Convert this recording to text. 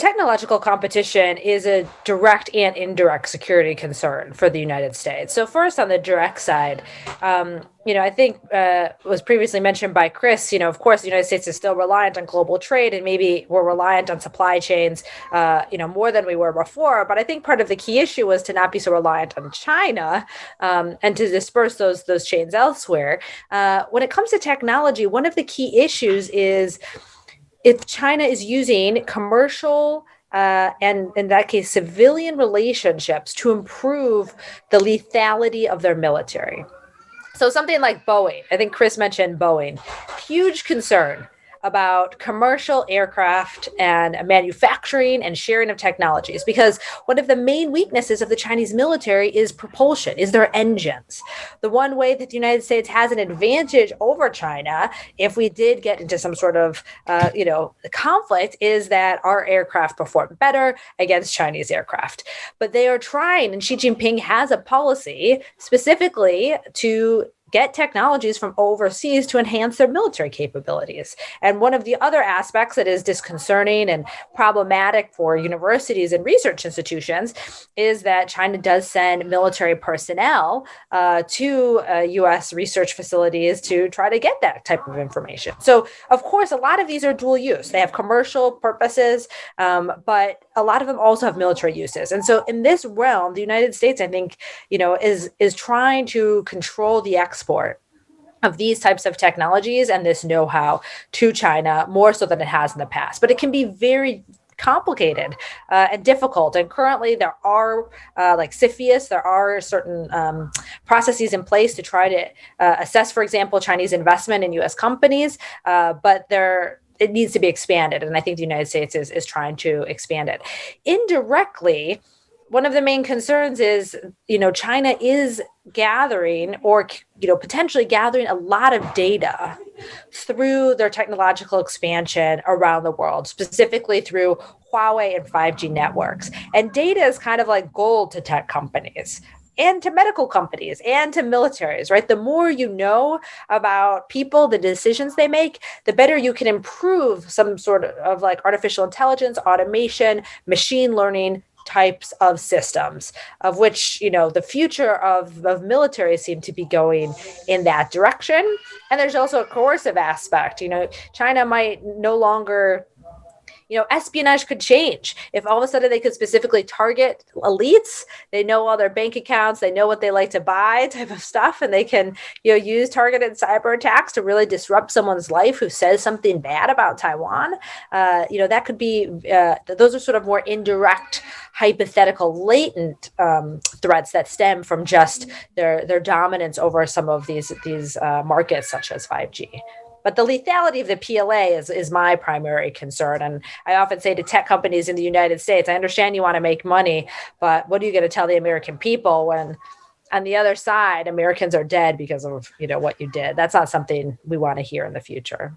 technological competition is a direct and indirect security concern for the United States. So first, on the direct side, I think was previously mentioned by Chris, of course, the United States is still reliant on global trade, and maybe we're reliant on supply chains, more than we were before. But I think part of the key issue was to not be so reliant on China, and to disperse those chains elsewhere. When it comes to technology, one of the key issues is if China is using commercial and in that case, civilian relationships to improve the lethality of their military. So something like Boeing, I think Chris mentioned Boeing, huge concern about commercial aircraft and manufacturing and sharing of technologies, because one of the main weaknesses of the Chinese military is propulsion, is their engines. The one way that the United States has an advantage over China, if we did get into some sort of, conflict, is that our aircraft perform better against Chinese aircraft. But they are trying, and Xi Jinping has a policy specifically to get technologies from overseas to enhance their military capabilities. And one of the other aspects that is disconcerting and problematic for universities and research institutions is that China does send military personnel to U.S. research facilities to try to get that type of information. So, of course, a lot of these are dual use. They have commercial purposes, but a lot of them also have military uses. And so in this realm, the United States, I think, is trying to control the export of these types of technologies and this know-how to China more so than it has in the past. But it can be very complicated and difficult. And currently there are, like CFIUS, there are certain processes in place to try to assess, for example, Chinese investment in U.S. companies, but it needs to be expanded. And I think the United States is trying to expand it. Indirectly, one of the main concerns is, China is gathering or, potentially gathering a lot of data through their technological expansion around the world, specifically through Huawei and 5G networks. And data is kind of like gold to tech companies and to medical companies and to militaries, right? The more you know about people, the decisions they make, the better you can improve some sort of like artificial intelligence, automation, machine learning types of systems, of which, the future of military seem to be going in that direction. And there's also a coercive aspect. China might no longer, espionage could change. If all of a sudden they could specifically target elites, they know all their bank accounts, they know what they like to buy type of stuff, and they can, use targeted cyber attacks to really disrupt someone's life who says something bad about Taiwan. That could be, those are sort of more indirect, hypothetical, latent threats that stem from just their dominance over some of these markets, such as 5G. But the lethality of the PLA is my primary concern. And I often say to tech companies in the United States, I understand you want to make money, but what are you going to tell the American people when on the other side, Americans are dead because of, what you did? That's not something we want to hear in the future.